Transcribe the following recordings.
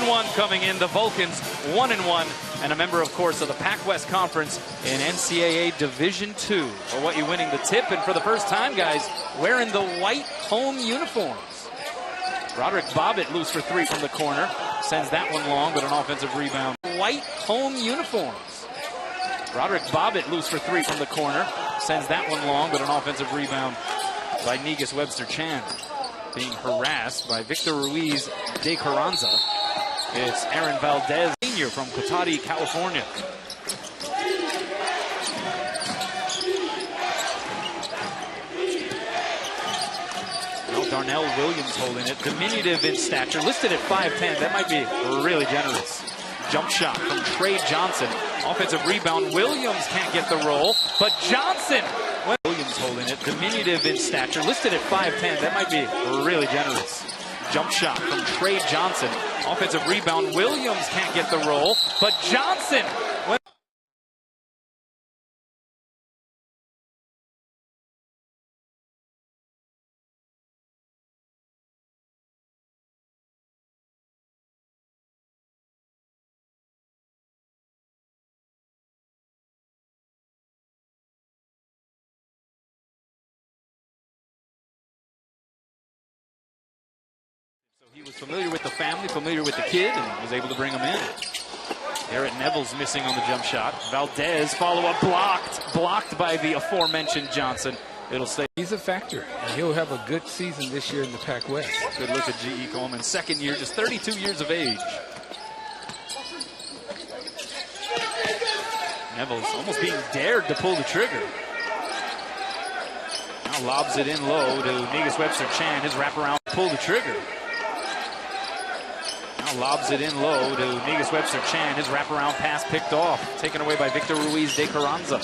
2-1 coming in. The Vulcans 1-1, and a member, of course, of the Pac-West Conference in NCAA Division II. Hawaii winning the tip, and for the first time, guys, wearing the white home uniforms. Roderick Bobbitt loose for three from the corner. Sends that one long, but an offensive rebound. White home uniforms. Roderick Bobbitt loose for three from the corner. Sends that one long, but an offensive rebound by Negus Webster-Chan. Being harassed by Victor Ruiz de Carranza. It's Aaron Valdez, senior from Cotati, California. Now Darnell Williams holding it. Diminutive in stature, listed at 5'10". That might be really generous. Jump shot from Trey Johnson. Offensive rebound. Williams can't get the roll, but Johnson. Williams holding it. Diminutive in stature, listed at 5'10". That might be really generous. Jump shot from Trey Johnson. Offensive rebound. Williams can't get the roll, but Johnson. He was familiar with the family, familiar with the kid, and was able to bring him in. Garrett Neville's missing on the jump shot. Valdez, follow-up blocked by the aforementioned Johnson. It'll stay. He's a factor, and he'll have a good season this year in the Pac-West. Good look at G.E. Coleman, second year, just 32 years of age. Neville's almost being dared to pull the trigger. Now lobs it in low to Negus Webster-Chan. His wraparound, pull the trigger. Lobs it in low to Negus Webster-Chan. His wraparound pass picked off. Taken away by Victor Ruiz de Carranza.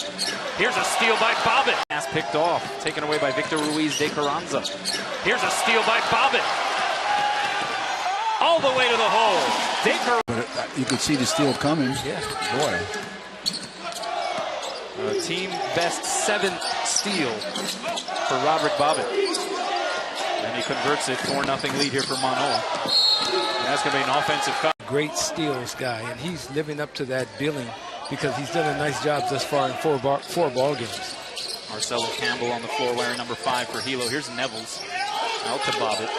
Here's a steal by Bobbitt. Pass picked off. Taken away by Victor Ruiz de Carranza. Here's a steal by Bobbitt. All the way to the hole. But you could see the steal coming. Yeah, boy. Team best 7th steal for Roderick Bobbitt. And he converts it. 4-0 lead here for Manoa. That's going to be an offensive cut. Great steals guy, and he's living up to that billing because he's done a nice job thus far in four ball games. Marcelo Campbell on the floor wearing number 5 for Hilo. Here's Neville's. Out to Bobbitt.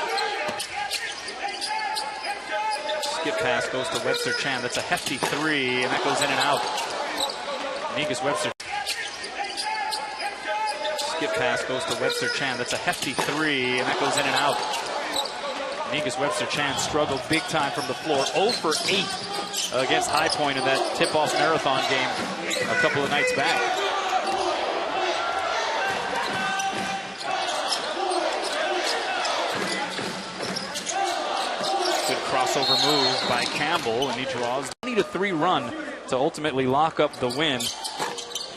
Skip pass goes to Webster-Chan. That's a hefty 3, and that goes in and out. Negus Webster. Skip pass goes to Webster-Chan. That's a hefty 3, and that goes in and out. Negus Webster-Chan struggled big time from the floor. 0 for 8 against High Point in that tip-off marathon game a couple of nights back. Good crossover move by Campbell, and he draws. Need a 3 run to ultimately lock up the win.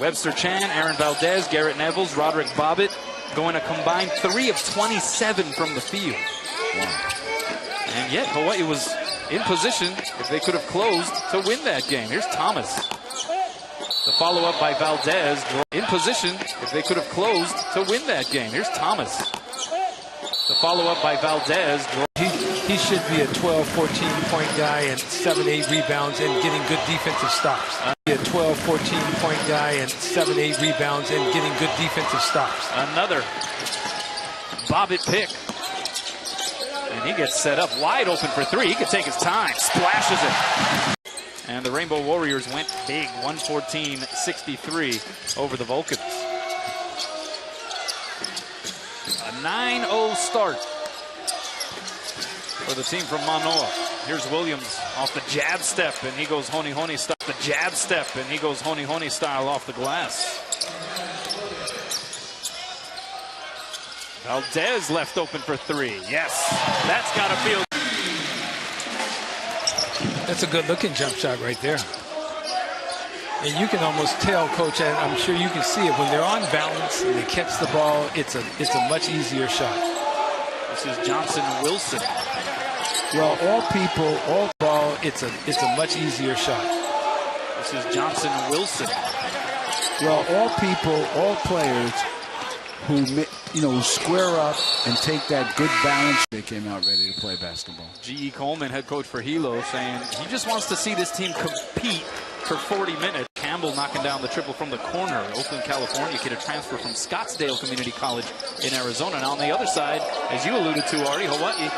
Webster-Chan, Aaron Valdez, Garrett Neville's, Roderick Bobbitt going a combined 3 of 27 from the field. Wow. And yet Hawaii was in position, if they could have closed, to win that game. Here's Thomas. The follow-up by Valdez. In position, if they could have closed, to win that game. Here's Thomas. The follow-up by Valdez. He should be a 12, 14-point guy and 7, 8 rebounds and getting good defensive stops. A 12, 14-point guy and 7, 8 rebounds and getting good defensive stops. Another Bobbitt pick. And he gets set up wide open for 3. He could take his time. Splashes it. And the Rainbow Warriors went big. 114-63 over the Vulcans. A 9-0 start for the team from Manoa. Here's Williams off the jab step, and he goes Honi style. The jab step, and he goes Honi style off the glass. Valdez left open for 3. Yes, that's got to feel. That's a good-looking jump shot right there. And you can almost tell, Coach, and I'm sure you can see it, when they're on balance and they catch the ball, it's a much easier shot. This is Johnson Wilson. Well, all ball, it's a much easier shot. This is Johnson Wilson. Well, all players who square up and take that good balance. They came out ready to play basketball. G.E. Coleman, head coach for Hilo, saying he just wants to see this team compete for 40 minutes. Campbell knocking down the triple from the corner. Oakland, California kid, a transfer from Scottsdale Community College in Arizona. Now on the other side, as you alluded to, Artie, Hawaii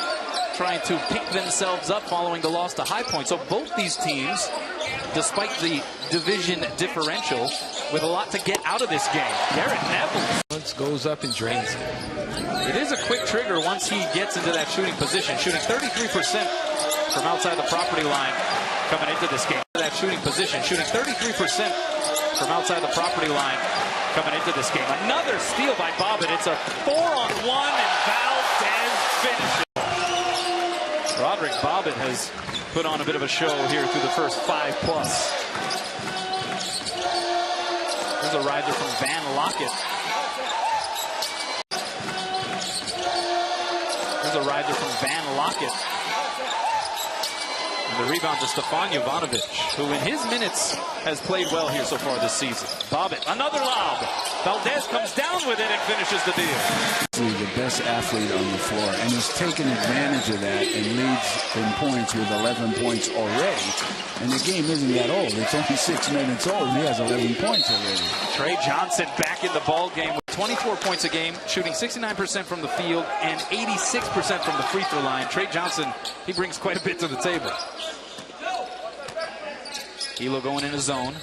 trying to pick themselves up following the loss to High Point. So both these teams, despite the division differential, with a lot to get out of this game. Garrett Neville goes up and drains it. It is a quick trigger once he gets into that shooting position. Shooting 33% from outside the property line coming into this game. That shooting position. Shooting 33% from outside the property line coming into this game. Another steal by Bobbitt. It's a 4-on-1 and Valdez finishes. Roderick Bobbitt has put on a bit of a show here through the first 5+. There's a riser from Van Lockett. There's a riser from Van Lockett. And the rebound to Stefan Jovanovic, who in his minutes has played well here so far this season. Bobbitt, another lob. Valdez comes down with it and finishes the deal. The best athlete on the floor, and he's taken advantage of that and leads in points with 11 points already. And the game isn't that old. It's only 6 minutes old, and he has 11 points already. Trey Johnson back in the ball game with 24 points a game, shooting 69% from the field and 86% from the free throw line. Trey Johnson, he brings quite a bit to the table. Hilo going in a zone.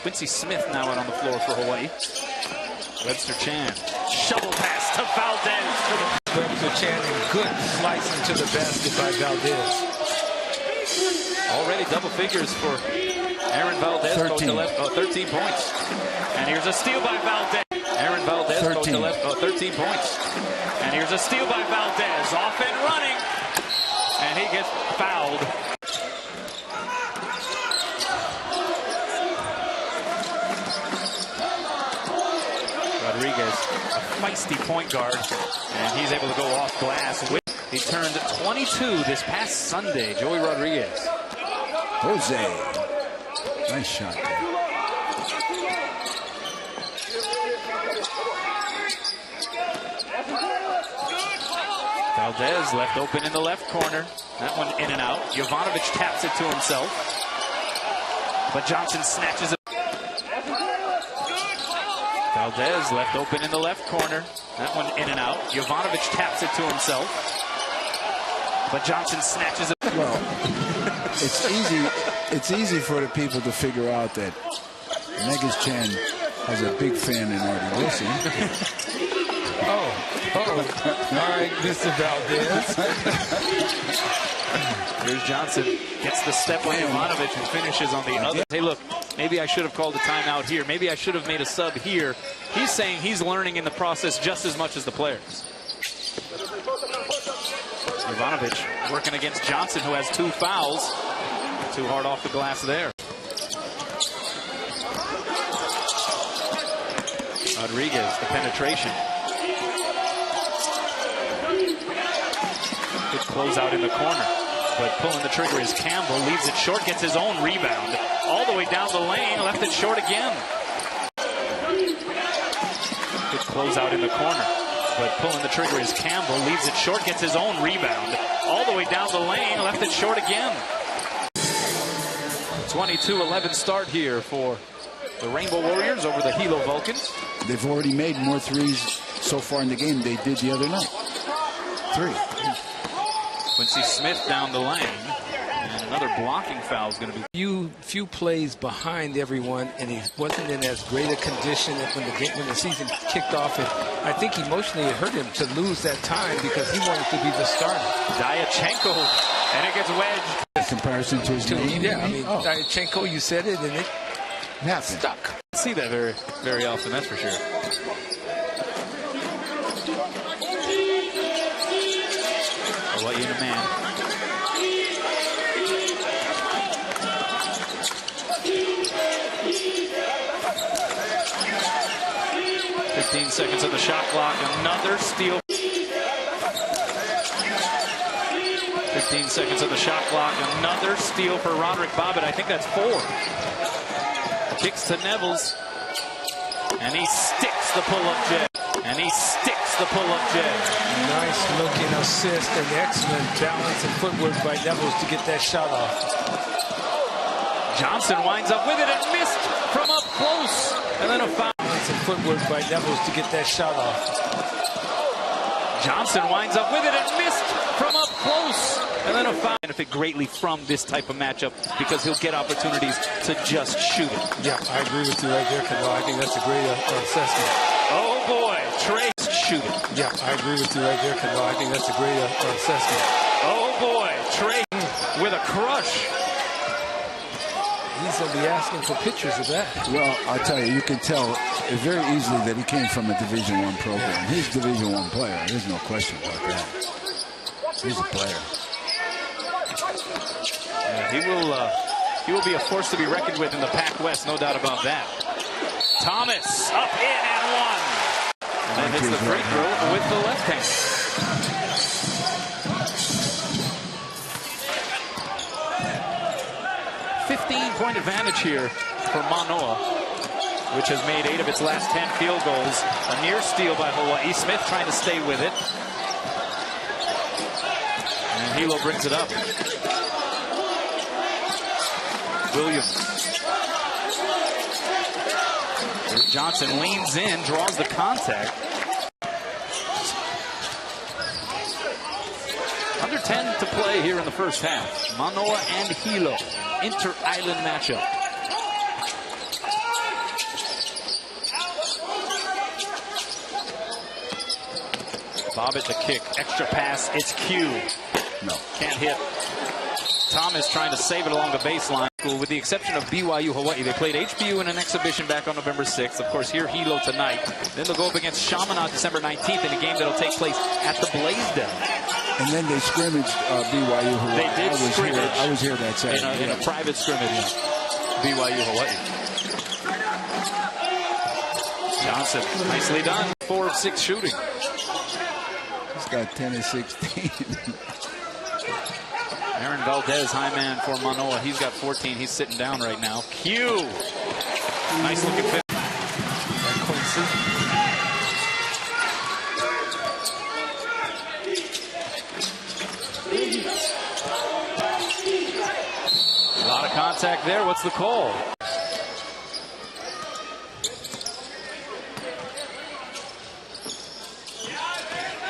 Quincy Smith now out on the floor for Hawaii. Webster Chan. Shovel pass to Valdez. Webster Chan, and good slice into the basket by Valdez. Already double figures for Aaron Valdez. 13 points. And here's a steal by Valdez. Aaron Valdez. 13 points. And here's a steal by Valdez. Off and running. And he gets fouled. Rodriguez, a feisty point guard, and he's able to go off glass. He turned 22 this past Sunday. Joey Rodriguez. Jose. Nice shot there. Valdez left open in the left corner. That one in and out. Jovanovic taps it to himself. But Johnson snatches it. Valdez left open in the left corner. That one in and out. Jovanovic taps it to himself. But Johnson snatches it. Well, it's easy for the people to figure out that Megas Chan has a big fan in Artie Wilson. All right, Mr. Valdez. Here's Johnson. Gets the step on Jovanovic and finishes on the other. Hey, look, maybe I should have called a timeout here. Maybe I should have made a sub here. He's saying he's learning in the process just as much as the players. Jovanovic working against Johnson, who has 2 fouls. Too hard off the glass there. Rodriguez, the penetration. Good closeout in the corner. But pulling the trigger is Campbell. Leaves it short, gets his own rebound. All the way down the lane, left it short again. Good closeout in the corner. But pulling the trigger is Campbell. Leaves it short, gets his own rebound. All the way down the lane, left it short again. 22-11 start here for the Rainbow Warriors over the Hilo Vulcans. They've already made more threes so far in the game than they did the other night. 3. Quincy Smith down the lane. And another blocking foul is going to be. Few plays behind everyone, and he wasn't in as great a condition when the season kicked off. And I think emotionally it hurt him to lose that time because he wanted to be the starter. Diachenko, and it gets wedged. In comparison to his name? Yeah, I mean, Diachenko, you said it, and it happened. Stuck. I see that very, very often, that's for sure. What you the man. "15 seconds of the shot clock. Another steal. 15 seconds of the shot clock. Another steal for Roderick Bobbitt. I think that's 4. Kicks to Nevels. And he sticks the pull-up J. And he sticks the pull-up J. Nice looking assist and excellent balance and footwork by Nevels to get that shot off. Johnson winds up with it and missed from up close. And then a foul. Balance and footwork by Nevels to get that shot off. Johnson winds up with it and missed from up close. And then a foul. Benefit greatly from this type of matchup because he'll get opportunities to just shoot it. Yeah, I agree with you right there, Kendall. I think that's a great assessment. Oh boy, Trey shooting. Yeah, I agree with you right there, Kendall. I think that's a great assessment. Oh boy, Trey with a crush. He's going to be asking for pictures of that. Well, I'll tell you, you can tell very easily that he came from a Division I program. Yeah. He's a Division I player. There's no question about that. He's a player. Yeah, he will be a force to be reckoned with in the Pac West, no doubt about that. Thomas up in and one. And then hits the free throw with the left hand. 15-point advantage here for Manoa, which has made 8 of its last 10 field goals. A near steal by Hawaii. Smith trying to stay with it. And Hilo brings it up. Williams. Johnson leans in, draws the contact. Under 10 to play here in the first half. Manoa and Hilo. Inter-island matchup. Bobbitt the kick. Extra pass. It's Q. No. Can't hit. Thomas trying to save it along the baseline. With the exception of BYU Hawaii, they played HBU in an exhibition back on November 6th. Of course, here Hilo tonight. Then they'll go up against Chaminade December 19th in a game that'll take place at the Blaisdell. And then they scrimmaged BYU Hawaii. They did scrimmage. I was here that Saturday. In a private scrimmage. BYU Hawaii. Johnson, nicely done. 4 of 6 shooting. He's got 10 of 16. Aaron Valdez, high man for Manoa. He's got 14. He's sitting down right now. Q. Nice looking fit. A lot of contact there. What's the call?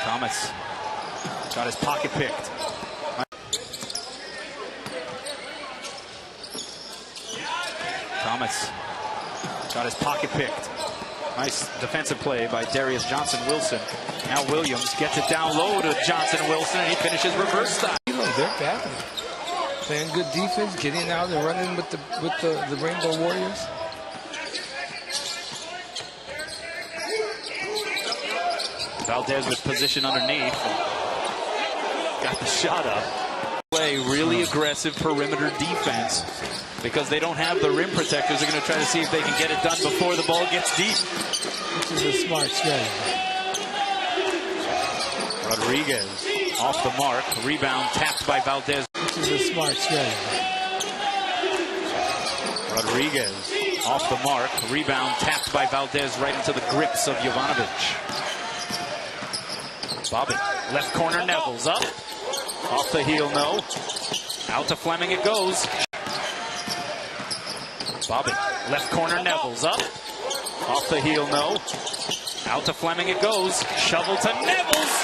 Thomas got his pocket picked. Thomas got his pocket picked. Nice defensive play by Darius Johnson-Wilson. Now Williams gets it down low to Johnson-Wilson, and he finishes reverse style. They're battling. Playing good defense, getting out and running with the Rainbow Warriors. Valdez with position underneath. Got the shot up. Play really aggressive perimeter defense because they don't have the rim protectors. They're going to try to see if they can get it done before the ball gets deep. This is a smart strategy. Rodriguez off the mark. Rebound tapped by Valdez. This is a smart strategy. Rodriguez off the mark. Rebound tapped by Valdez right into the grips of Jovanovic. Bobbitt, left corner, Nevels up. Off the heel, no. Out to Fleming it goes. Bobbitt, left corner, Nevels up. Off the heel, no. Out to Fleming it goes. Shovel to Nevels.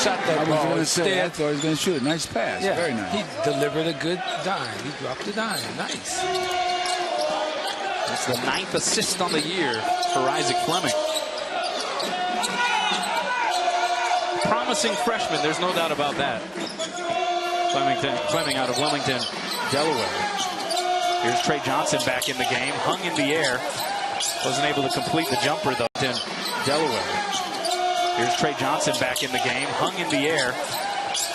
Shot that I was ball going to say, I instead. thought he was going to shoot. Nice pass. Yeah, very nice. He delivered a good dime. He dropped the dime. Nice. That's the 9th assist on the year for Isaac Fleming. Promising freshman, there's no doubt about that. Fleming out of Wilmington, Delaware. Here's Trey Johnson back in the game, hung in the air. Wasn't able to complete the jumper though. In Delaware. Here's Trey Johnson back in the game, hung in the air.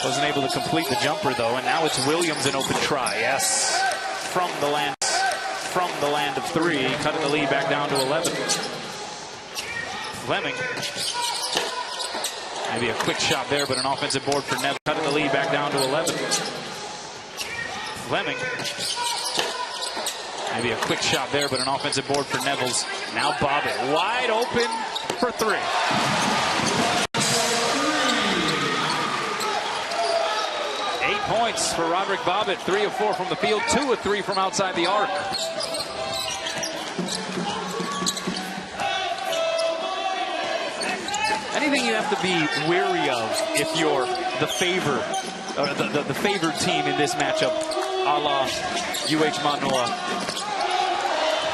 Wasn't able to complete the jumper though, and now it's Williams an open try. Yes, from the land of 3, cutting the lead back down to 11. Fleming. Maybe a quick shot there, but an offensive board for Nev. Cutting the lead back down to 11. Fleming. Maybe a quick shot there, but an offensive board for Nevels. Now Bobbitt wide open for 3. 8 points for Roderick Bobbitt. 3 of 4 from the field, 2 of 3 from outside the arc. Anything you have to be wary of if you're the favor, or the favored team in this matchup, a la UH Manoa.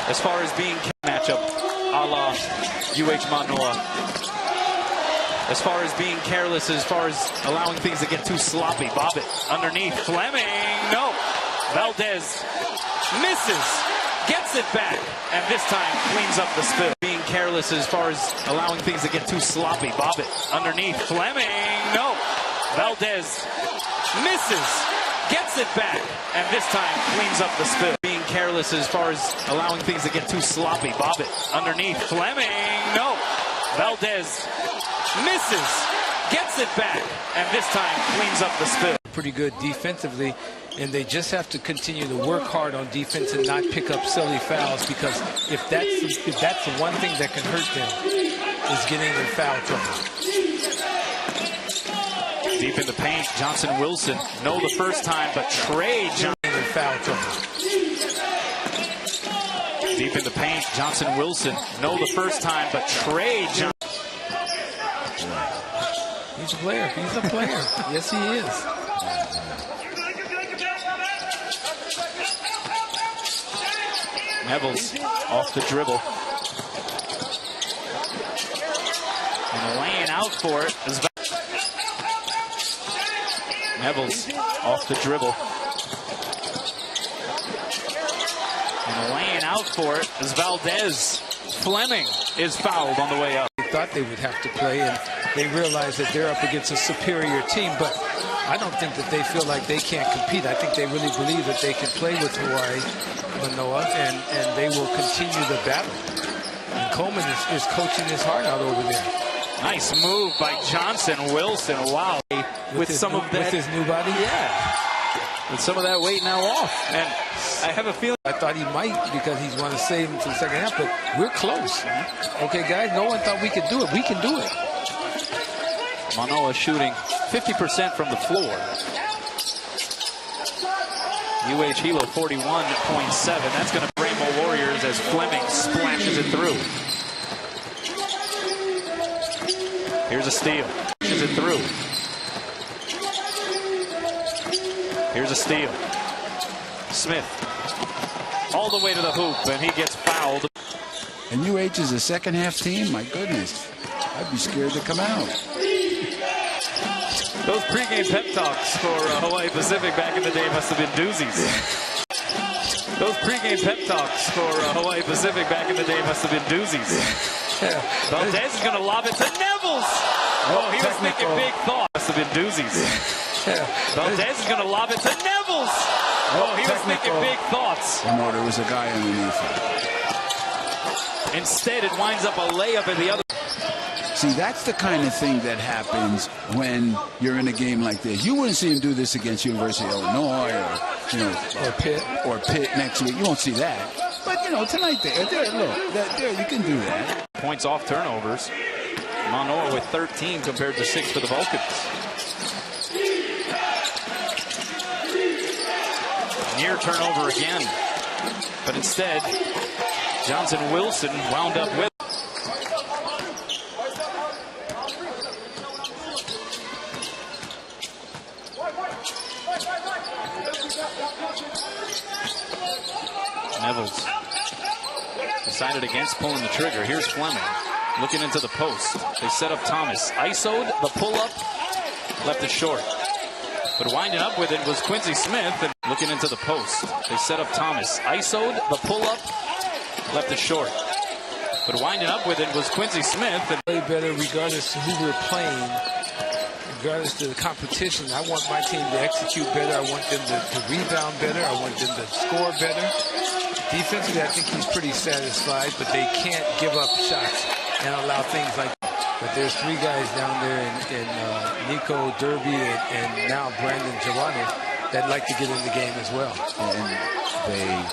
As far as being matchup, a la UH Manoa. As far as being careless, as far as allowing things to get too sloppy. Bobbitt underneath. Fleming, no. Valdez misses, gets it back, and this time cleans up the spill. Being careless as far as allowing things to get too sloppy. Bobbitt underneath. Fleming, no. Valdez misses, gets it back, and this time cleans up the spill. Being careless as far as allowing things to get too sloppy. Bobbitt underneath. Fleming, no. Valdez misses, gets it back, and this time cleans up the spill. Pretty good defensively, and they just have to continue to work hard on defense and not pick up silly fouls, because if that's the one thing that can hurt them is getting in foul trouble. Deep in the paint, Johnson Wilson. No the first time, but Trey Johnson in foul trouble. Deep in the paint, Johnson Wilson. No the first time, but Trey Johnson. He's a player. He's a player. Yes, he is. Nevels off the dribble. And laying out for it is Nevels off the dribble. And laying out for it is Valdez. Fleming is fouled on the way up. They thought they would have to play, and they realize that they're up against a superior team, but I don't think that they feel like they can't compete. I think they really believe that they can play with Hawaii, Manoa, and they will continue the battle. And Coleman is coaching his heart out over there. Nice move by Johnson Wilson. Wow. With some of that. With his new body? Yeah. With some of that weight now off. And I have a feeling. I thought he might, because he's want to save him for the second half, but we're close. Okay, guys, no one thought we could do it. We can do it. Manoa shooting 50% from the floor. UH Hilo 41.7. That's going to bring the Warriors as Fleming splashes it through. Here's a steal. Splashes it through. Here's a steal. Smith all the way to the hoop, and he gets fouled. And UH is a second half team? My goodness. I'd be scared to come out. Those pregame pep talks for Hawaii Pacific back in the day must have been doozies. Those pregame pep talks for Hawaii Pacific back in the day must have been doozies. Valdez is going to lob it to Nevels. Oh, he was thinking big thoughts. Must have been doozies. Valdez is going to lob it to Nevels. Oh, he was thinking big thoughts. No, there was a guy underneath it. Instead, it winds up a layup at the other. See, that's the kind of thing that happens when you're in a game like this. You wouldn't see him do this against University of Illinois or Pitt next week. You won't see that. But, tonight you can do that. Points off turnovers. Manoa with 13 compared to 6 for the Vulcans. Near turnover again. But instead, Johnson Wilson wound up with. Nevels decided against pulling the trigger. Here's Fleming looking into the post. They set up Thomas. ISO'd the pull-up, left it short. But winding up with it was Quincy Smith. And looking into the post. They set up Thomas. ISO'd the pull-up, left it short. But winding up with it was Quincy Smith. And play better regardless of who we're playing. Regardless of the competition, I want my team to execute better. I want them to rebound better. I want them to score better. Defensively, I think he's pretty satisfied, but they can't give up shots and allow things like that. But there's 3 guys down there in Nico, Derby, and now Brandon Giovanni that like to get in the game as well. And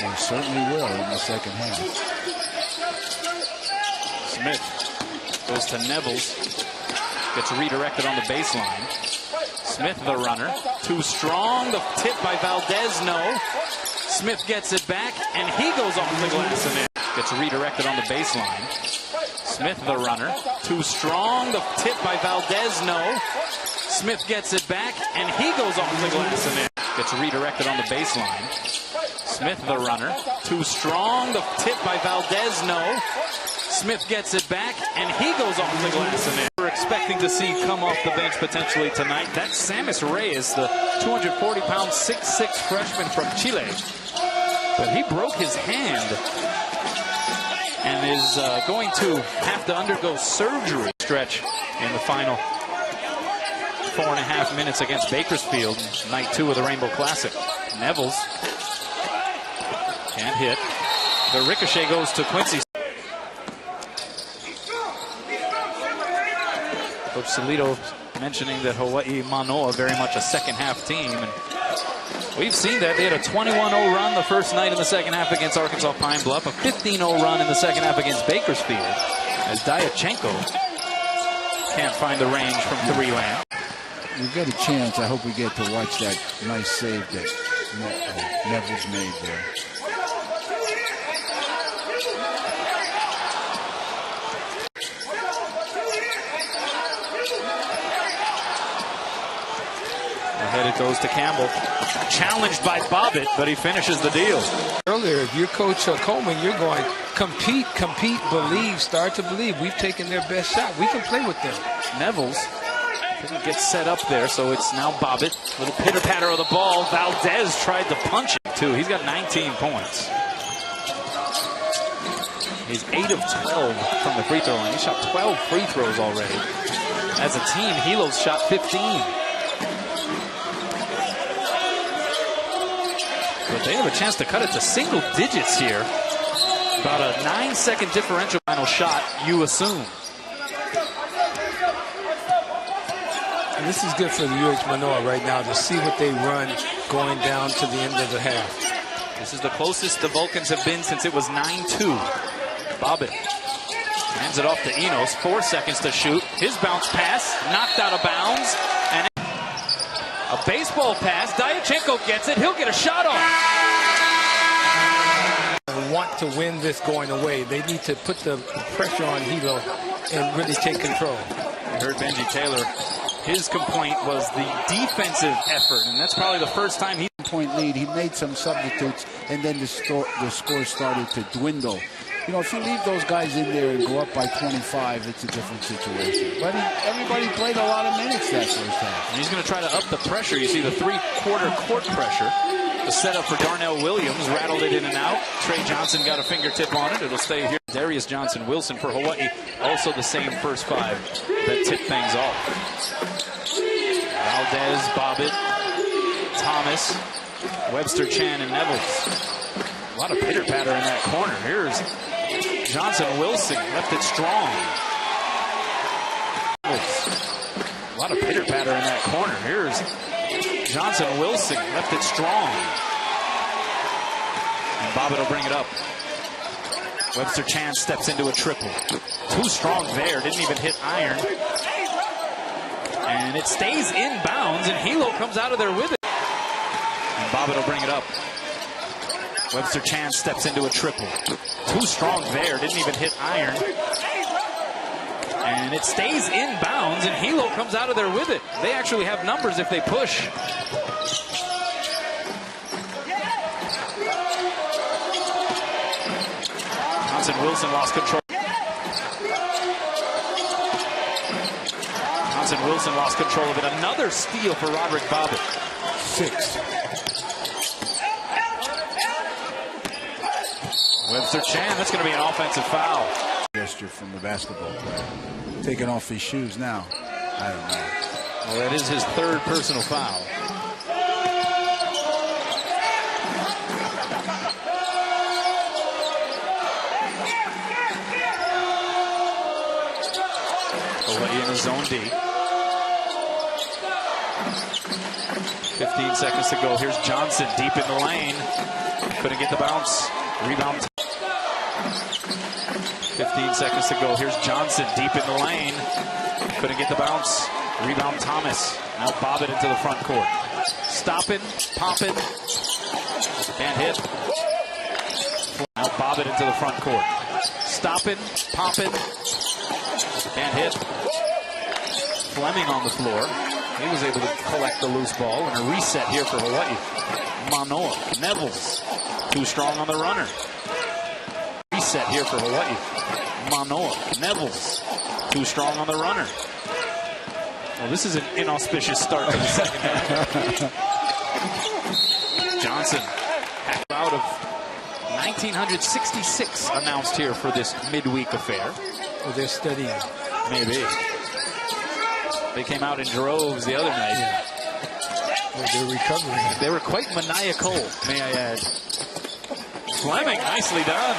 They certainly will in the second half. Smith goes to Nevels. Gets redirected on the baseline. Smith the runner. Too strong. The tip by Valdez, no. Smith gets it back, and he goes off the glass and in. Gets redirected on the baseline. Smith the runner. Too strong. The tip by Valdez, no. Smith gets it back, and he goes off the glass and in. Gets redirected on the baseline. Smith the runner. Too strong. The tip by Valdez, no. Smith gets it back, and he goes off the glass and in. We're expecting to see come off the bench potentially tonight. That's Samus Reyes, the 240-pound, 6'6" freshman from Chile. But he broke his hand and is going to have to undergo surgery. Stretch in the final 4.5 minutes against Bakersfield, night 2 of the Rainbow Classic. Nevels can't hit. The ricochet goes to Quincy. Coach Salido mentioning that Hawaii Manoa very much a second-half team. And we've seen that. They had a 21-0 run the first night in the second half against Arkansas Pine Bluff, a 15-0 run in the second half against Bakersfield, as Diachenko can't find the range from 3-land. We get a chance. I hope we get to watch that nice save that Nevels made there. Ahead it goes to Campbell. Challenged by Bobbitt, but he finishes the deal. Earlier, if you're Coach Coleman, you're going, compete, believe, start to believe. We've taken their best shot. We can play with them. Nevels didn't get set up there, so it's now Bobbitt. Little pitter-patter of the ball. Valdez tried to punch it, too. He's got 19 points. He's 8 of 12 from the free throw line. He shot 12 free throws already. As a team, Hilo's shot 15. But they have a chance to cut it to single digits here. About a 9-second differential. Final shot, you assume. And this is good for the UH Manoa right now to see what they run going down to the end of the half. This is the closest the Vulcans have been since it was 9-2. Bobbitt hands it off to Enos. 4 seconds to shoot. His bounce pass knocked out of bounds. And a baseball pass. Diachenko gets it. He'll get a shot off. They want to win this going away. They need to put the pressure on Hilo and really take control. You heard Benji Taylor. His complaint was the defensive effort, and that's probably the first time he... Point lead. He made some substitutes, and then the score started to dwindle. You know, if you leave those guys in there and go up by 25, it's a different situation. But everybody played a lot of minutes that first half. And he's going to try to up the pressure. You see the three-quarter court pressure. The setup for Darnell Williams, rattled it in and out. Trey Johnson got a fingertip on it. It'll stay here. Darius Johnson-Wilson for Hawaii, also the same first 5 that tip things off. Valdez, Bobbitt, Thomas, Webster, Chan, and Nevels. A lot of pitter-patter in that corner. Here's Johnson-Wilson, left it strong. A lot of pitter-patter in that corner. Here's Johnson-Wilson, left it strong. And Bobbitt will bring it up. Webster Chan steps into a triple. Too strong there, didn't even hit iron. And it stays in bounds, and Hilo comes out of there with it. And Bobbitt will bring it up. Webster Chan steps into a triple. Too strong there, didn't even hit iron. And it stays in bounds, and Hilo comes out of there with it. They actually have numbers if they push. Johnson-Wilson lost control. Johnson-Wilson lost control of it. Another steal for Roderick Bobbitt. 6. Webster Chan, that's going to be an offensive foul. Gesture from the basketball player. Taking off his shoes now. I don't know. Well, that is his 3rd personal foul. Hawaii in the zone D. 15 seconds to go. Here's Johnson deep in the lane. Couldn't get the bounce. Rebound. 15 seconds to go. Here's Johnson deep in the lane. Couldn't get the bounce. Rebound Thomas. Now bob it into the front court. Stopping, popping. Can't hit. Now bob it into the front court. Stopping, popping. Can't hit. Fleming on the floor. He was able to collect the loose ball. And a reset here for Hawaii. Manoa. Nevels. Too strong on the runner. Reset here for Hawaii. Manoa. Nevels. Too strong on the runner. Well, this is an inauspicious start to the second half. Johnson, out of 1966 announced here for this midweek affair. Well, they're studying. Maybe. They came out in droves the other night. Yeah. Well, they're recovering. They were quite maniacal, may I add. Fleming, nicely done.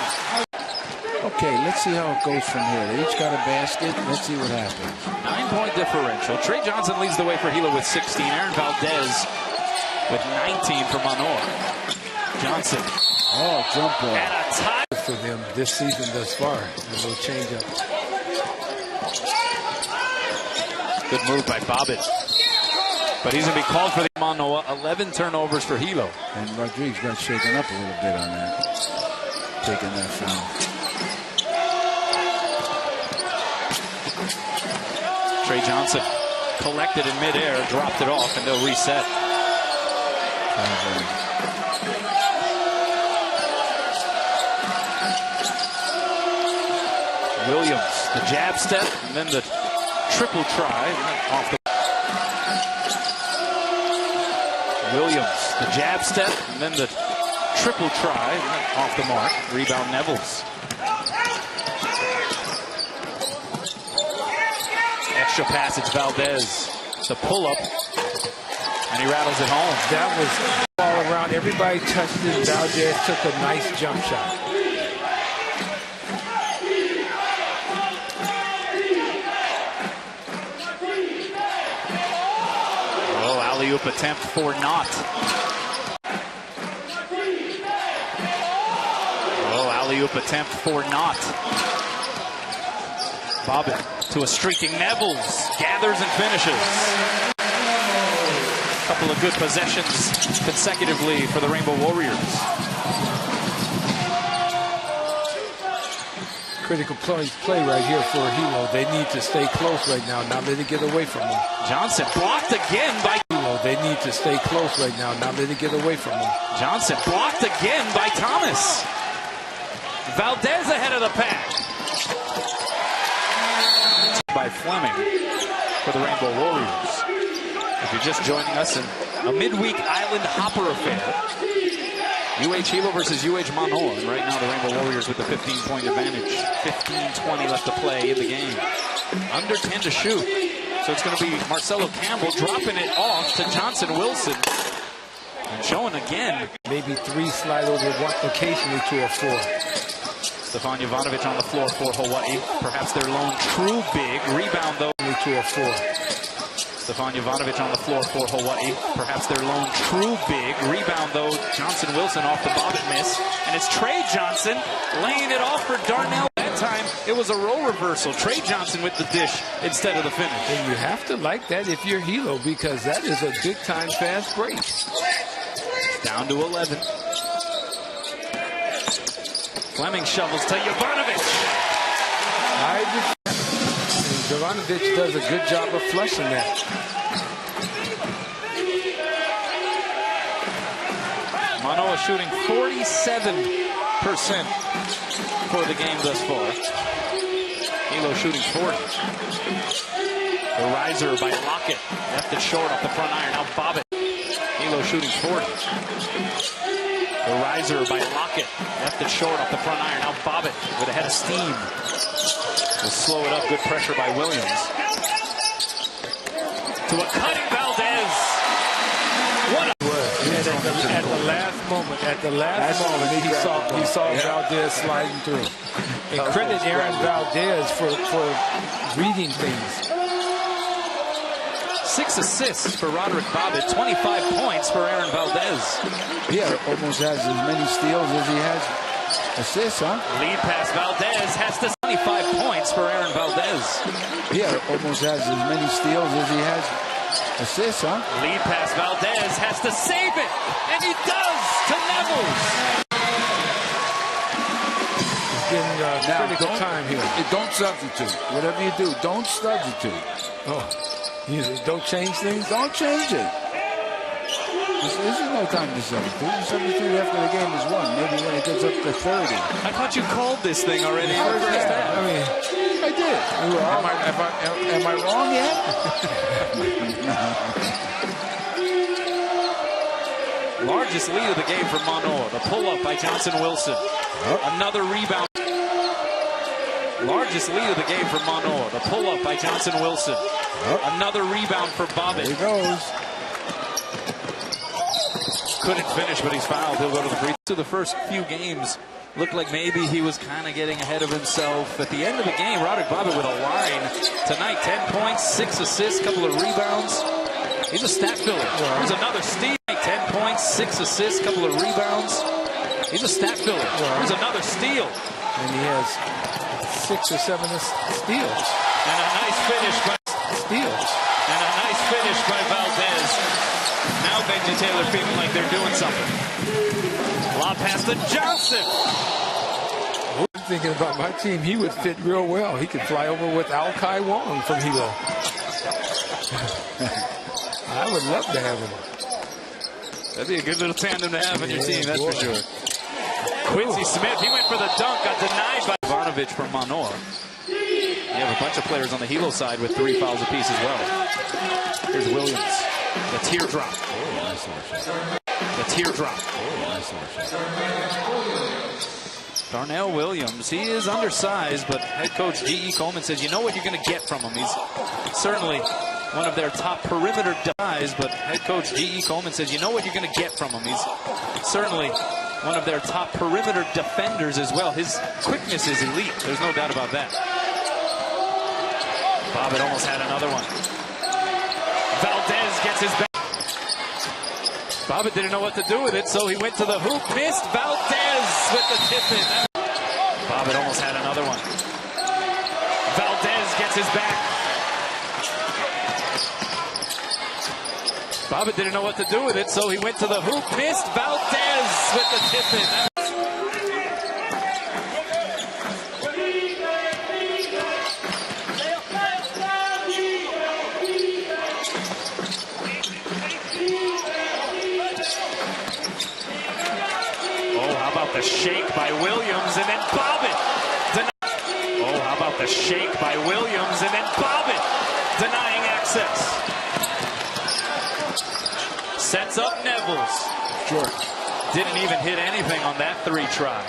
Okay, let's see how it goes from here. They each got a basket. Let's see what happens. 9-point differential. Trey Johnson leads the way for Hilo with 16. Aaron Valdez with 19 for Manoa. Johnson. Oh, jump ball. At a tie. For them this season thus far. A little change up. Good move by Bobbitt. But he's going to be called for the Manoa. 11 turnovers for Hilo. And Rodriguez got shaken up a little bit on that. Taking that foul. Trey Johnson collected in midair, dropped it off, and they'll reset. Williams, the jab step, and then the triple try off the. Williams, the jab step, and then the triple try off the mark. Rebound Nevels. Extra passage, Valdez. The pull-up, and he rattles it home. That was all around. Everybody touched it. Valdez took a nice jump shot. Oh, alley-oop attempt for Knott. Oh, alley-oop attempt for Knott. Bobbitt to a streaking Nevels. Gathers and finishes. A couple of good possessions consecutively for the Rainbow Warriors. Critical play right here for Hilo. They need to stay close right now. Not let it get away from them. Johnson blocked again by Hilo. They need to stay close right now. Not let it get away from them. Johnson blocked again by Thomas. Valdez ahead of the pack. By Fleming for the Rainbow Warriors. If you're just joining us in a midweek island hopper affair, UH Hilo versus UH Manoa. And right now the Rainbow Warriors with the 15-point advantage. 15-20 left to play in the game. Under 10 to shoot. So it's going to be Marcelo Campbell dropping it off to Johnson Wilson. And showing again. Maybe 3 slide over one occasionally to a 4. Stefan Jovanovic on the floor for Hawaii. Perhaps their lone true big. Rebound, though. To a 4. Stefan Jovanovic on the floor for Hawaii. Perhaps their lone true big. Rebound, though. Johnson Wilson off the Bobbitt miss. And it's Trey Johnson laying it off for Darnell. That time, it was a role reversal. Trey Johnson with the dish instead of the finish. And you have to like that if you're Hilo, because that is a big-time fast break. Down to 11. Fleming shovels to Jovanovic. Jovanovic does a good job of flushing that. Manoa shooting 47% for the game thus far. Hilo shooting 40. The riser by Lockett. Left it short off the front iron. Now Bobbitt. Hilo shooting 40. The riser by Lockett. Left it short off the front iron. Now Bobbitt with a head of steam. Will slow it up. Good pressure by Williams. To a cutting Valdez. What a... At the last moment, he saw Valdez sliding through. And credit Aaron Valdez for reading things. 6 assists for Roderick Bobbitt, 25 points for Aaron Valdez. Yeah, almost has as many steals as he has assists, huh? Lead pass, Valdez has to 25 points for Aaron Valdez. Yeah, almost has as many steals as he has assists, huh? Lead pass, Valdez has to save it, and he does to Nevels. Getting critical time here. Don't substitute. Whatever you do, don't substitute. Oh, don't change things? Don't change it. This is no time to substitute. You substitute after the game is won. Maybe when it gets up to 30. I thought you called this thing already. I mean, I did. Am I wrong yet? Largest lead of the game for Manoa. The pull-up by Johnson Wilson. Another rebound. Largest lead of the game for Manoa. The pull-up by Johnson Wilson. Another rebound for Bobbitt. There he goes. Couldn't finish, but he's fouled. He'll go to the free throw. The first few games looked like maybe he was kind of getting ahead of himself. At the end of the game, Roderick Bobbitt with a line. Tonight, 10 points, 6 assists, couple of rebounds. He's a stat filler. Here's another steal. 10 points, 6 assists, couple of rebounds. He's a stat filler. Here's another steal. And he has 6 or 7 steals. And a nice finish by Valdez. Now Benji Taylor feeling like they're doing something. Lob pass to Johnson. I'm thinking about my team. He would fit real well. He could fly over with Al-Kai Wong from Hilo. I would love to have him. That'd be a good little tandem to have on your team, that's for sure. Quincy Smith, he went for the dunk, got denied by Ivanovic from Manoa. You have a bunch of players on the Hilo side with 3 fouls apiece as well. Here's Williams. The teardrop. The teardrop. Darnell Williams, he is undersized, but head coach G.E. Coleman says, you know what you're going to get from him. He's certainly one of their top perimeter guys, but head coach G.E. Coleman says, you know what you're going to get from him. He's certainly one of their top perimeter defenders as well. His quickness is elite. There's no doubt about that. Bobbitt almost had another one. Valdez gets his back. Bobbitt didn't know what to do with it, so he went to the hoop. Missed. Valdez with the tip-in. Bobbitt almost had another one. Valdez gets his back. Bobbitt didn't know what to do with it, so he went to the hoop. Missed. Valdez with the tip-in. The shake by Williams, and then Bobbitt. Oh, how about the shake by Williams, and then Bobbitt denying access. Sets up Nevels. Sure. Didn't even hit anything on that 3 try.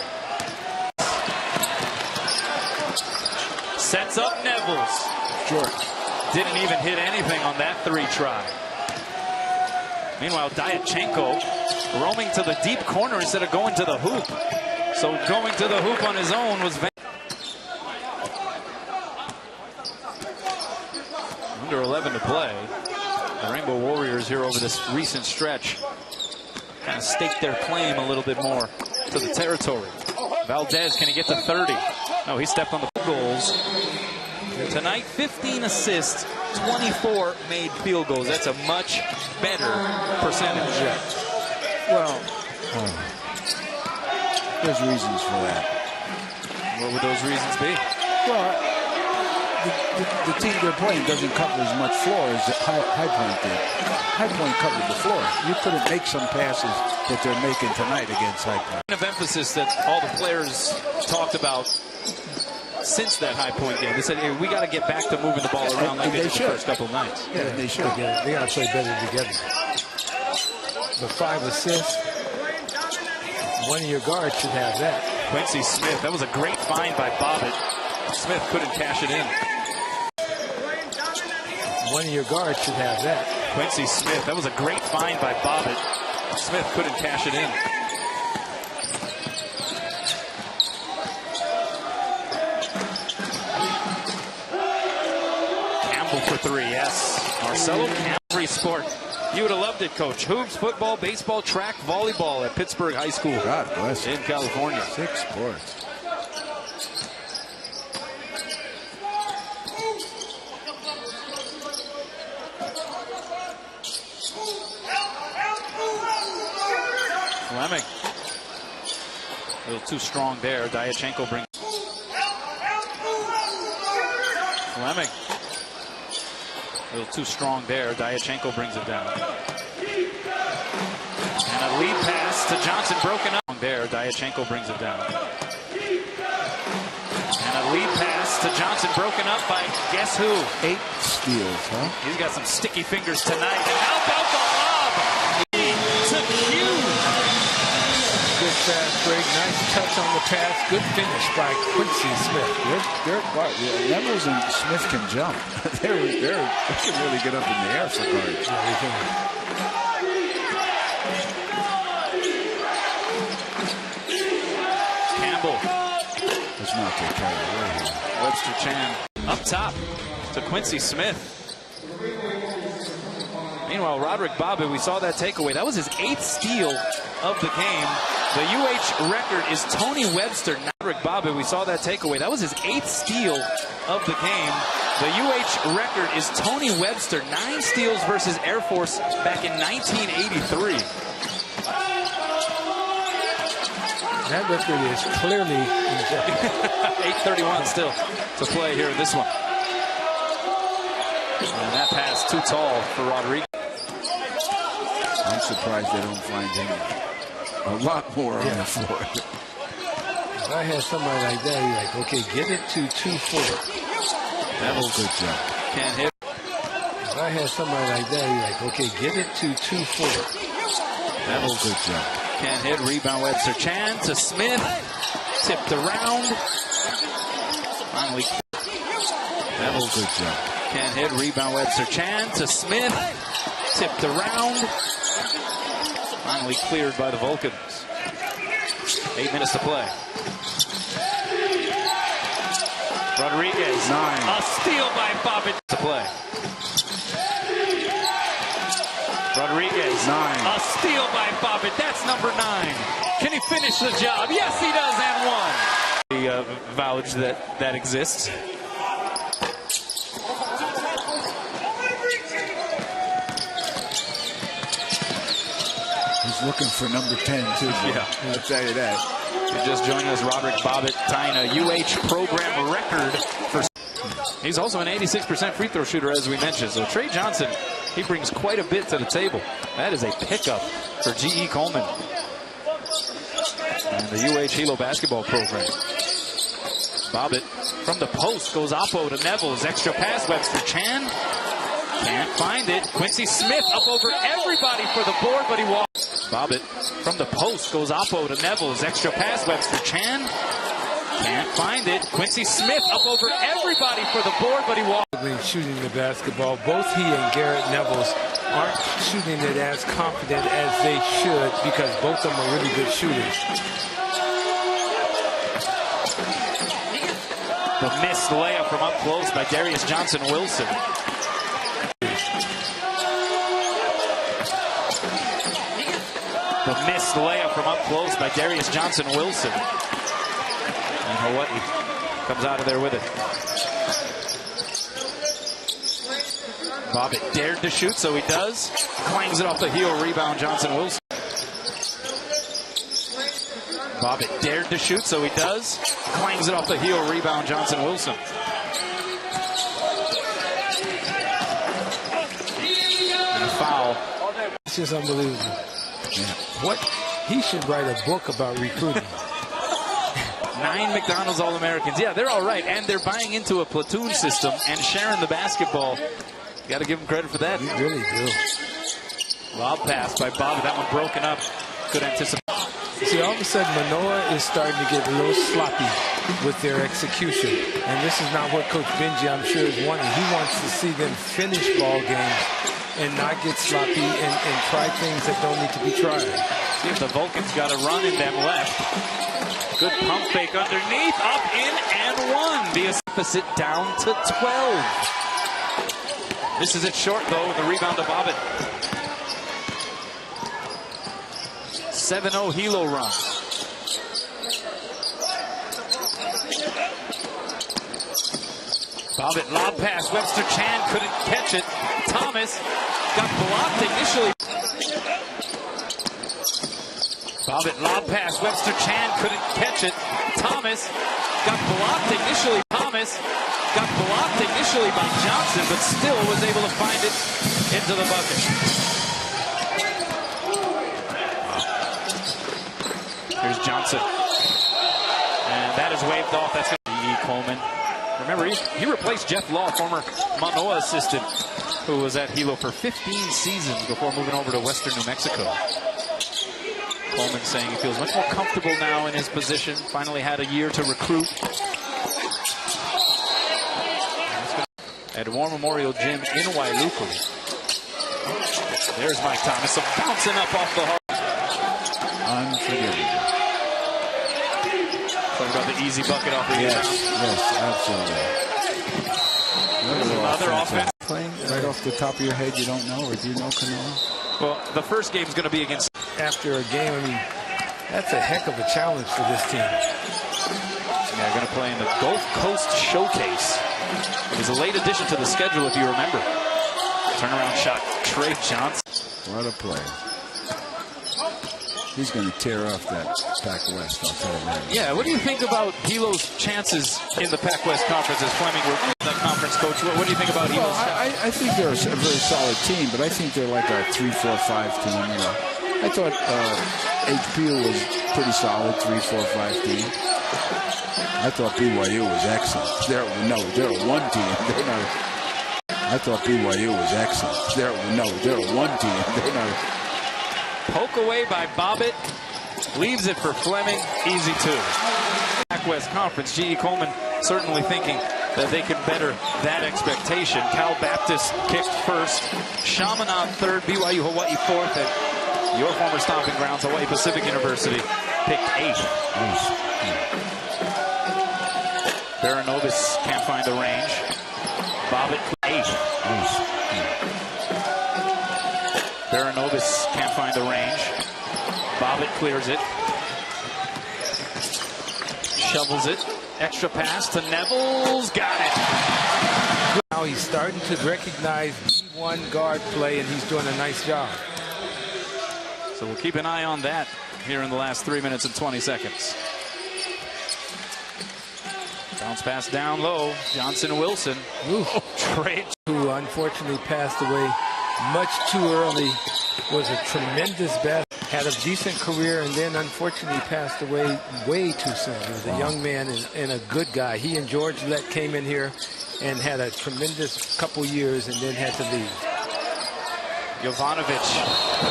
Sets up Nevels. Sure. Didn't even hit anything on that 3 try. Meanwhile, Diachenko roaming to the deep corner instead of going to the hoop. So going to the hoop on his own was under 11 to play. The Rainbow Warriors here over this recent stretch kind of staked their claim a little bit more to the territory. Valdez, can he get to 30? No, he stepped on the goals. Tonight, 15 assists, 24 made field goals. That's a much better percentage. Well, there's reasons for that. What would those reasons be? Well, the team they're playing doesn't cover as much floor as High Point did. High Point covered the floor. You couldn't make some passes that they're making tonight against High Point. Of emphasis that all the players talked about since that High Point game. They said, hey, we got to get back to moving the ball around like they did the first couple of nights. Yeah, they should. They got to play better together. The 5 assists, one of your guards should have that. Quincy Smith, that was a great find by Bobbitt. Smith couldn't cash it in. One of your guards should have that. Quincy Smith, that was a great find by Bobbitt. Smith couldn't cash it in. Campbell for 3, yes. Marcelo Campbell. every sport. You would have loved it, Coach. Hoops, football, baseball, track, volleyball at Pittsburgh High School. God bless you. In California. 6 sports. Fleming. A little too strong there. Diachenko brings. Fleming. A little too strong there. Diachenko brings it down. And a lead pass to Johnson broken up. There, Diachenko brings it down. And a lead pass to Johnson broken up by guess who? 8 steals, huh? He's got some sticky fingers tonight. And how about the lob? To Q. Good fast break, nice touch on the pass, good finish by Quincy Smith. Nevels and Smith can jump. they can really get up in the air for guards. Yeah, they can. Campbell. Let's not get carried away here. Webster Chan up top to Quincy Smith. Meanwhile, Roderick Bobbitt, we saw that takeaway. That was his 8th steal of the game. The UH record is Tony Webster. Roderick Bobbitt, we saw that takeaway. That was his 8th steal of the game. The UH record is Tony Webster. 9 steals versus Air Force back in 1983. That record is clearly in jeopardy. 8:31 still to play here in this one. And that pass too tall for Rodriguez. I'm surprised they don't find him a lot more on the floor. If I had somebody like that, you're like, okay, get it to 2-4. Nevels Good job. can't hit. If I had somebody like that, you're like, okay, get it to 2-4. Nevels Good job. can't hit. Rebound Webster Chan to Smith. Tipped around. Finally. Nevels Good job. can't hit. Rebound Webster Chan to Smith. Tipped around. Finally cleared by the Vulcans. 8 minutes to play. Rodriguez. 9. A steal by Bobbitt to play. Rodriguez. 9. A steal by Bobbitt. That's number 9. Can he finish the job? Yes, he does, and 1. The vouch that exists. He's looking for number 10, too. Yeah. I'll tell you that. If you're just joining us, Roderick Bobbitt tying a UH program record for. He's also an 86% free throw shooter, as we mentioned. So Trey Johnson, he brings quite a bit to the table. That is a pickup for G.E. Coleman and the UH Hilo basketball program. Bobbitt from the post goes oppo to Nevels. Extra pass, Webster Chan. Can't find it. Quincy Smith up over everybody for the board, but he walks. Bobbitt from the post goes oppo to Nevels. Extra pass, Webster Chan. Can't find it. Quincy Smith up over everybody for the board, but he walks. Shooting the basketball, both he and Garrett Nevels aren't shooting it as confident as they should because both of them are really good shooters. The missed layup from up close by Darius Johnson-Wilson. The missed layup from up close by Darius Johnson-Wilson. And Hawaii comes out of there with it. Bobbitt dared to shoot, so he does. Clangs it off the heel, rebound Johnson-Wilson. Bobbitt dared to shoot, so he does. Clangs it off the heel, rebound Johnson-Wilson. And a foul. It's just unbelievable. What? He should write a book about recruiting. 9 McDonald's All-Americans. Yeah, they're all right. And they're buying into a platoon system and sharing the basketball. You got to give them credit for that. You really do. Lob pass by Bobbitt. That one broken up. Good anticipation. See, all of a sudden, Manoa is starting to get a little sloppy with their execution. And this is not what Coach Benji, I'm sure, is wanting. He wants to see them finish ball games and not get sloppy and try things that don't need to be tried. See if the Vulcans got a run in them left. Good pump fake underneath. Up, in, and 1. The opposite down to 12. Misses it short, though. The rebound to Bobbitt. 7-0 Hilo run. Bobbitt lob pass. Webster Chan couldn't catch it. Thomas got blocked initially. Bobbitt lob pass. Webster Chan couldn't catch it. Thomas got blocked initially. Thomas got blocked initially by Johnson, but still was able to find it into the bucket. Here's Johnson. And that is waved off. That's going to be Coleman. Remember, he replaced Jeff Law, former Manoa assistant, who was at Hilo for 15 seasons before moving over to Western New Mexico. Coleman saying he feels much more comfortable now in his position. Finally had a year to recruit. At War Memorial Gym in Wailuku. There's Mike Thomas, so bouncing up off the heart. Unforgivable. Talking about the easy bucket off the rebound. Yes, absolutely. Another offense. Playing right off the top of your head, you don't know, or do you know, Canoa? Well, the first game is going to be against. After a game, I mean, that's a heck of a challenge for this team. Yeah, going to play in the Gulf Coast Showcase. It was a late addition to the schedule, if you remember. Turnaround shot, Trey Johnson. What a play. He's going to tear off that Pac-West, I'll tell you that. Yeah, what do you think about Hilo's chances in the Pac-West Conference as Fleming were the conference coach? What do you think about Hilo's? Well, I think they're a very solid team, but I think they're like a 3-4-5 team. You know. I thought HPU was pretty solid, 3-4-5 team. I thought BYU was excellent. They're a one team. They're not. I thought BYU was excellent. They're a one team. They're not. Poke away by Bobbitt. Leaves it for Fleming. Easy two. Pac-West Conference. G.E. Coleman certainly thinking that they can better that expectation. Cal Baptist kicked first. Chaminade third. BYU Hawaii fourth. And your former stomping grounds, Hawaii Pacific University, picked eighth. Baranovis can't find the range. Bobbitt eighth. Baranovis can't find the range. Bobbitt clears it. Shovels it. Extra pass to Nevels. Got it. Now he's starting to recognize D1 guard play, and he's doing a nice job. So we'll keep an eye on that here in the last 3 minutes and 20 seconds. Bounce pass down low. Johnson Wilson. Trey, who unfortunately passed away much too early, was a tremendous bat. Had a decent career, and then unfortunately passed away way too soon. He was a young man and a good guy. He and George Lett came in here and had a tremendous couple years and then had to leave. Jovanovic,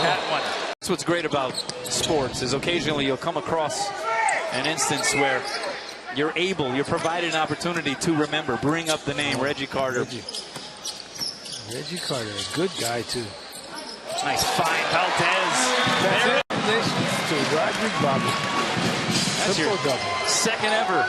that one. That's what's great about sports, is occasionally you'll come across an instance where you're provided an opportunity to remember, bring up the name Reggie Carter. Reggie Carter, a good guy too. Nice find, Valdez. Congratulations to Roderick Bobbitt. That's Triple-double. Second ever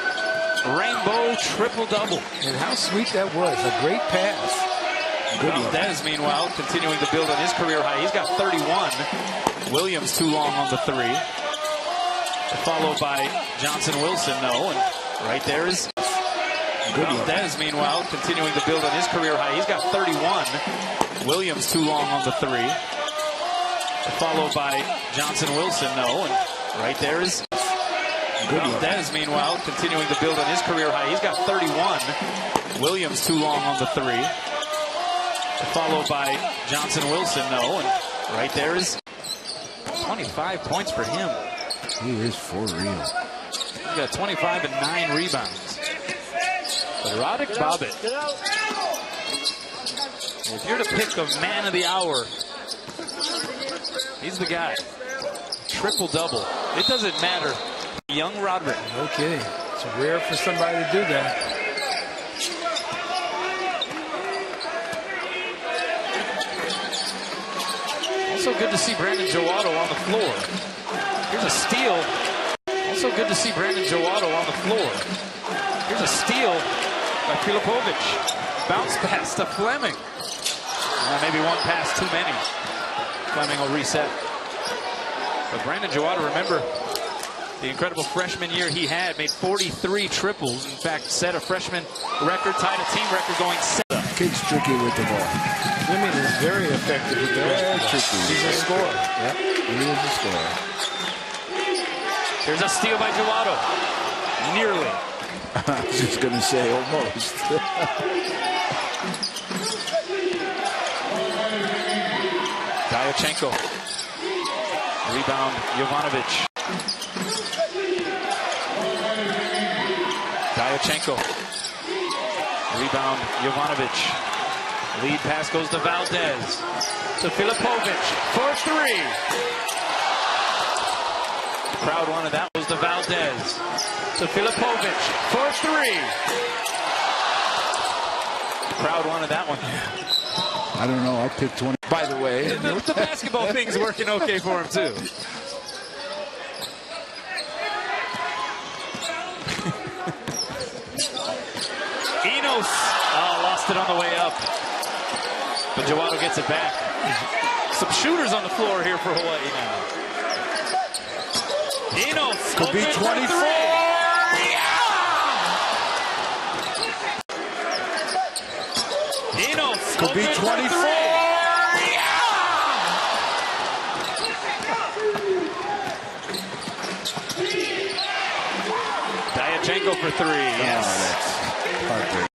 rainbow triple-double. And how sweet that was. A great pass. Valdez, meanwhile, continuing to build on his career high. He's got 31. Williams too long on the three. Followed by Johnson Wilson, no. And right there is Valdez, meanwhile, continuing to build on his career high. He's got 31. Williams too long on the three. Followed by Johnson Wilson, no. And right there is Valdez, meanwhile, continuing to build on his career high. He's got 31. Williams too long on the three. Followed by Johnson Wilson, no. And right there is 25 points for him. He is for real. He's got 25 and 9 rebounds. Roderick Bobbitt. If you're to pick a man of the hour, he's the guy. Triple-double. It doesn't matter. Young Roderick. Okay. It's rare for somebody to do that. Also good to see Brandon Jowato on the floor. Here's a steal. Also good to see Brandon Jowato on the floor. Here's a steal by Filipovic. Bounce pass to Fleming. Maybe one pass too many. Fleming will reset. But Brandon Jawada, remember, the incredible freshman year he had, made 43 triples. In fact, set a freshman record, tied a team record going 7. Kid's tricky with the ball. Fleming is very effective with the basketball. Tricky. He's a scorer. Yep, he is a scorer. There's a steal by Jawada. Nearly. I was just going to say almost. Diachenko. Rebound, Jovanovic. Diachenko. Rebound, Jovanovic. Lead pass goes to Valdez. To Filipovic for 3. Crowd wanted that. Goes to Valdez. To Filipovic for 3. Crowd wanted that one. I don't know. I picked 20. By the way, The basketball thing's working okay for him, too. Enos. Oh, lost it on the way up. But Jawada gets it back. Some shooters on the floor here for Hawaii now. Enos. Could be 24. Enos. Could be 24. Diachenko for 3. Yes. Oh, that's heartbreaking.